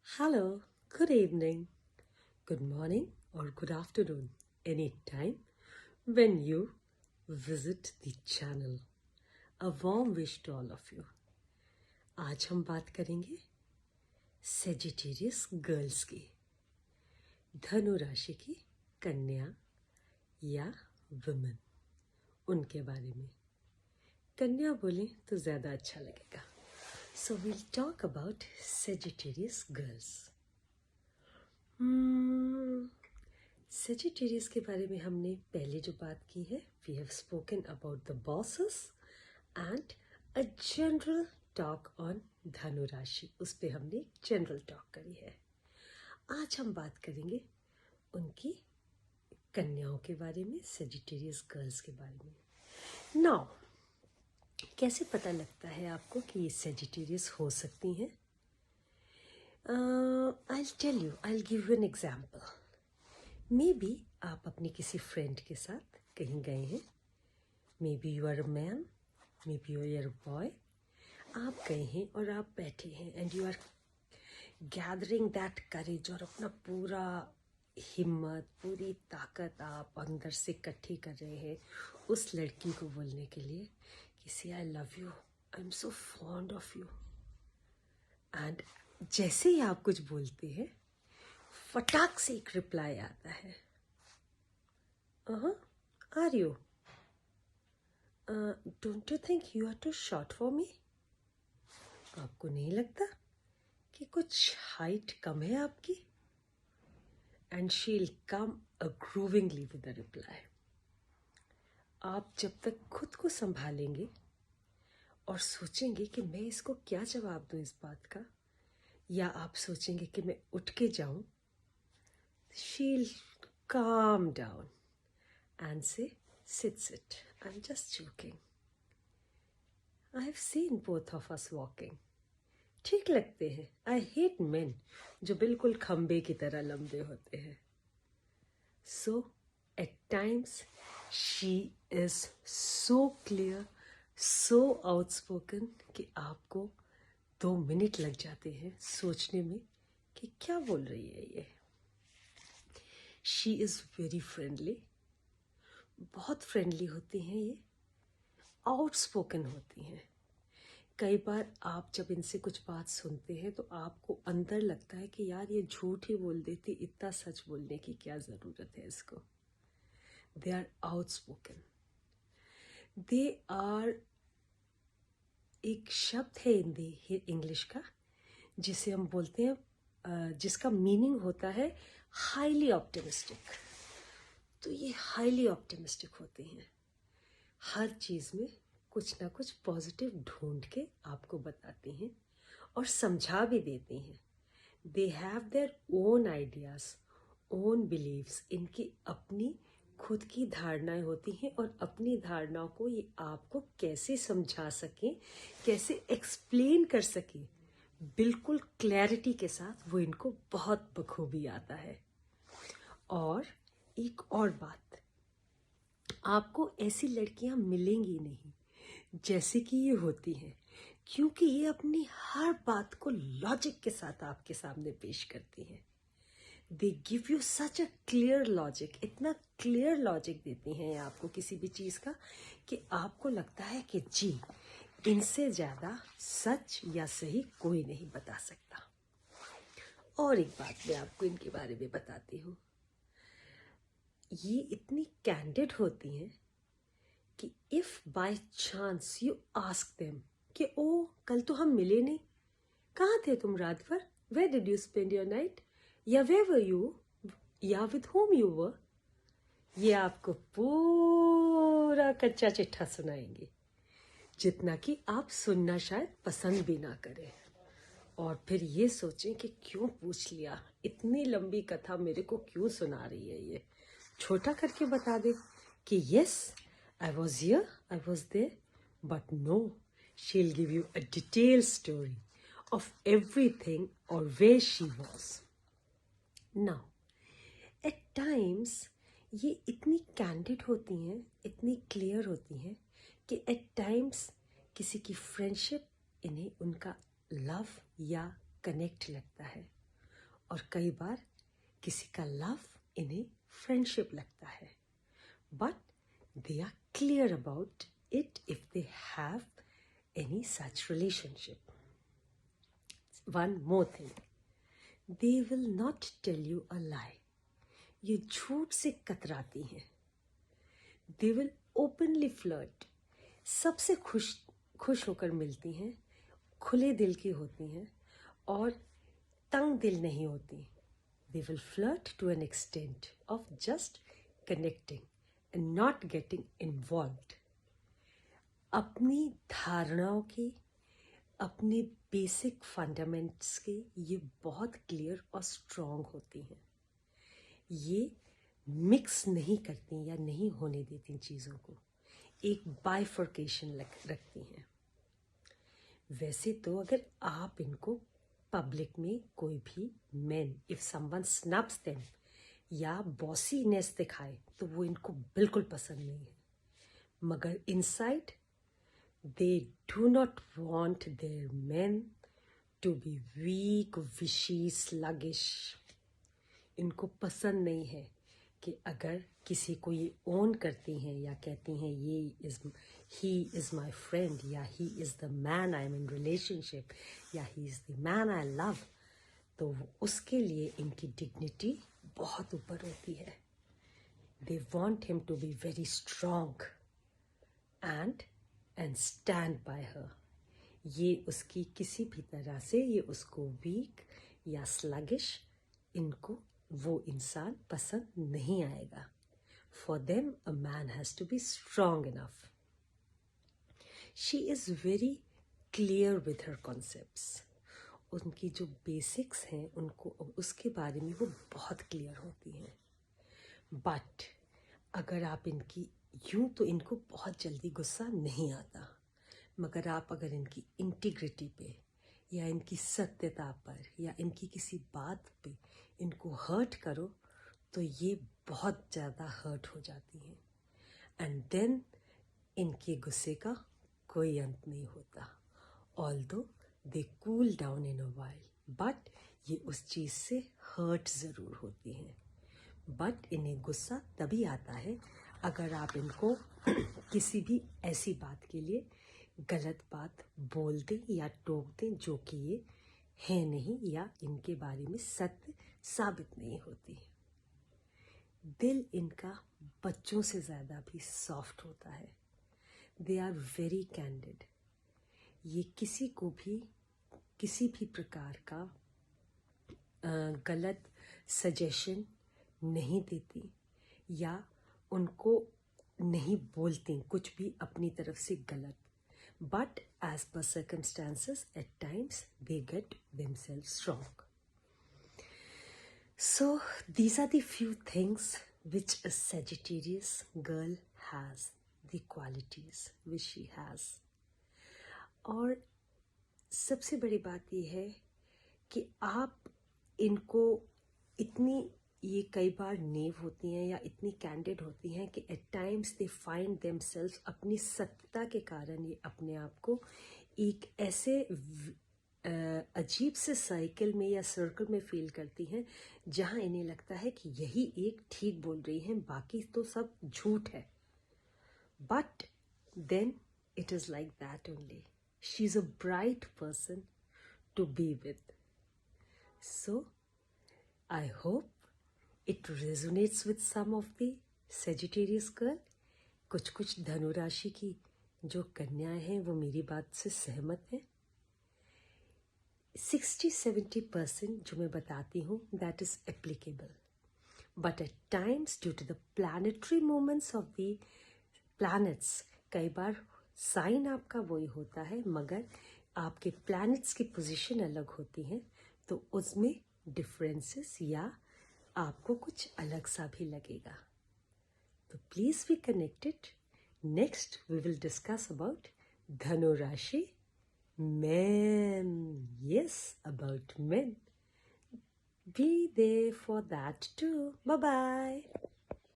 Hello, good evening, good morning, or good afternoon, anytime when you visit the channel. A warm wish to all of you. आज हम बात करेंगे Sagittarius girls की, धनु राशि की कन्या या वुमेन, उनके बारे में। कन्या बोलें तो ज़्यादा अच्छा लगेगा। So we'll talk about Sagittarius girls. Sagittarius के बारे में हमने पहले जो बात की है, we have spoken about the bosses and a general talk on धनु राशि, उस पे हमने जनरल टॉक करी है। आज हम बात करेंगे उनकी कन्याओं के बारे में, Sagittarius गर्ल्स के बारे में। Now, कैसे पता लगता है आपको कि ये सेजिटेरियस हो सकती हैं? I'll give you an example. Maybe आप अपनी किसी फ्रेंड के साथ कहीं गए हैं, maybe you are a man, maybe you are a boy. आप गए हैं और आप बैठे हैं and you are gathering that courage और अपना पूरा हिम्मत, पूरी ताकत आप अंदर से इकट्ठी कर रहे हैं उस लड़की को बोलने के लिए कि see I love you, I am so fond of you. And जैसे ही आप कुछ बोलते हैं, फटाक से एक रिप्लाई आता है, are you, don't you think you are too short for me? आपको नहीं लगता कि कुछ हाइट कम है आपकी? And she will come approvingly with the reply. आप जब तक खुद को संभालेंगे और सोचेंगे कि मैं इसको क्या जवाब दूं इस बात का, या आप सोचेंगे कि मैं उठ के जाऊं, she will calm down and say, sit, I'm just joking. I have seen both of us walking. ठीक लगते हैं। I hate men जो बिल्कुल खंबे की तरह लंबे होते हैं। So at times she is so clear, so outspoken कि आपको 2 मिनट लग जाते हैं सोचने में कि क्या बोल रही है ये। She is very friendly, बहुत फ्रेंडली होती हैं ये, आउटस्पोकन होती हैं। कई बार आप जब इनसे कुछ बात सुनते हैं तो आपको अंदर लगता है कि यार ये झूठ ही बोल देती, इतना सच बोलने की क्या ज़रूरत है इसको। They are outspoken, they are, एक शब्द है हिंदी इंग्लिश का जिसे हम बोलते हैं, जिसका मीनिंग होता है हाईली ऑप्टिमिस्टिक। तो ये हाईली ऑप्टिमिस्टिक होते हैं, हर चीज़ में कुछ ना कुछ पॉजिटिव ढूंढ के आपको बताती हैं और समझा भी देती हैं। They have their own ideas, own beliefs, इनकी अपनी खुद की धारणाएं होती हैं और अपनी धारणाओं को ये आपको कैसे समझा सकें, कैसे एक्सप्लेन कर सकें, बिल्कुल क्लैरिटी के साथ वो इनको बहुत बखूबी आता है। और एक और बात, आपको ऐसी लड़कियां मिलेंगी नहीं जैसे कि ये होती हैं, क्योंकि ये अपनी हर बात को लॉजिक के साथ आपके सामने पेश करती हैं। They give you such a clear logic, इतना क्लियर लॉजिक देती हैं आपको किसी भी चीज़ का कि आपको लगता है कि जी, इनसे ज़्यादा सच या सही कोई नहीं बता सकता। और एक बात मैं आपको इनके बारे में बताती हूँ, ये इतनी कैंडिड होती हैं कि if by chance you ask them कि ओ कल तो हम मिले नहीं, कहाँ थे तुम रात भर, where did you spend your night, या वेयर वर यू, या विद होम यू वर, ये आपको पूरा कच्चा चिट्ठा सुनाएंगे, जितना कि आप सुनना शायद पसंद भी ना करें। और फिर ये सोचें कि क्यों पूछ लिया, इतनी लंबी कथा मेरे को क्यों सुना रही है ये, छोटा करके बता दे कि yes I was here, I was there, but no, she'll give you a detailed story of everything or where she was. Now, at times, ये इतनी candid होती हैं, इतनी clear होती हैं कि at times किसी की friendship इन्हें उनका love या connect लगता है, और कई बार किसी का लव इन्हें फ्रेंडशिप लगता है, but they are clear about it if they have any such relationship. One more thing, they will not tell you a lie. ये झूठ से कतराती हैं. They will openly flirt. सबसे खुश होकर मिलती हैं, खुले दिल की होती हैं और तंग दिल नहीं होती. They will flirt to an extent of just connecting and not getting involved. अपनी धारणाओं की, अपने बेसिक फंडामेंट्स के ये बहुत क्लियर और स्ट्रॉन्ग होती हैं. ये मिक्स नहीं करती या नहीं होने देती चीज़ों को, एक बाइफर्केशन रखती हैं. वैसे तो अगर आप इनको पब्लिक में कोई भी man if someone snubs them या बॉसीनेस दिखाए तो वो इनको बिल्कुल पसंद नहीं है. मगर inside they do not want their man to be weak, wishy, sluggish. इनको पसंद नहीं है कि अगर किसी को ये ओन करती हैं या कहती हैं he is my friend या he is the man I am in relationship या he is the man I love, तो उसके लिए इनकी डिग्निटी बहुत ऊपर होती है. They want him to be very strong and stand by her. ये उसकी किसी भी तरह से ये उसको वीक या स्लगिश, इनको वो इंसान पसंद नहीं आएगा. For them, a man has to be strong enough. She is very clear with her concepts. उनकी जो बेसिक्स हैं उनको उसके बारे में वो बहुत क्लियर होती हैं. बट अगर आप इनकी यूं तो इनको बहुत जल्दी गुस्सा नहीं आता, मगर आप अगर इनकी इंटीग्रिटी पे या इनकी सत्यता पर या इनकी किसी बात पे इनको हर्ट करो तो ये बहुत ज़्यादा हर्ट हो जाती हैं. एंड देन इनके गुस्से का कोई अंत नहीं होता. Although they cool down in a while, but ये उस चीज़ से हर्ट ज़रूर होती हैं. बट इन्हें गुस्सा तभी आता है अगर आप इनको किसी भी ऐसी बात के लिए गलत बात बोल दें या टोक दें जो कि ये है नहीं या इनके बारे में सत्य साबित नहीं होती. दिल इनका बच्चों से ज़्यादा भी सॉफ्ट होता है. They are very candid. ये किसी को भी किसी भी प्रकार का गलत सजेशन नहीं देती या उनको नहीं बोलती कुछ भी अपनी तरफ से गलत. But as per circumstances at times they get themselves wrong. So these are the few things which a Sagittarius girl has, the qualities which she has. और सबसे बड़ी बात ये है कि आप इनको इतनी, ये कई बार नेव होती हैं या इतनी कैंडिड होती हैं कि at times they find themselves, अपनी सत्यता के कारण ये अपने आप को एक ऐसे अजीब से साइकिल में या सर्कल में फील करती हैं जहां इन्हें लगता है कि यही एक ठीक बोल रही हैं, बाकी तो सब झूठ है. But then it is like that only. She is a bright person to be with. So I hope it resonates with some of the Sagittarius girl. कुछ धनु राशि की जो कन्याएं हैं वो मेरी बात से सहमत हैं. 60-70% जो मैं बताती हूँ that is applicable. But at times due to the planetary movements of the planets, कई बार साइन आपका वही होता है मगर आपके प्लैनेट्स की पोजीशन अलग होती हैं, तो उसमें डिफरेंसेस या आपको कुछ अलग सा भी लगेगा. तो please be connected. Next we will discuss about धनु राशि. Men, yes, about men. Be there for that too. Bye-bye.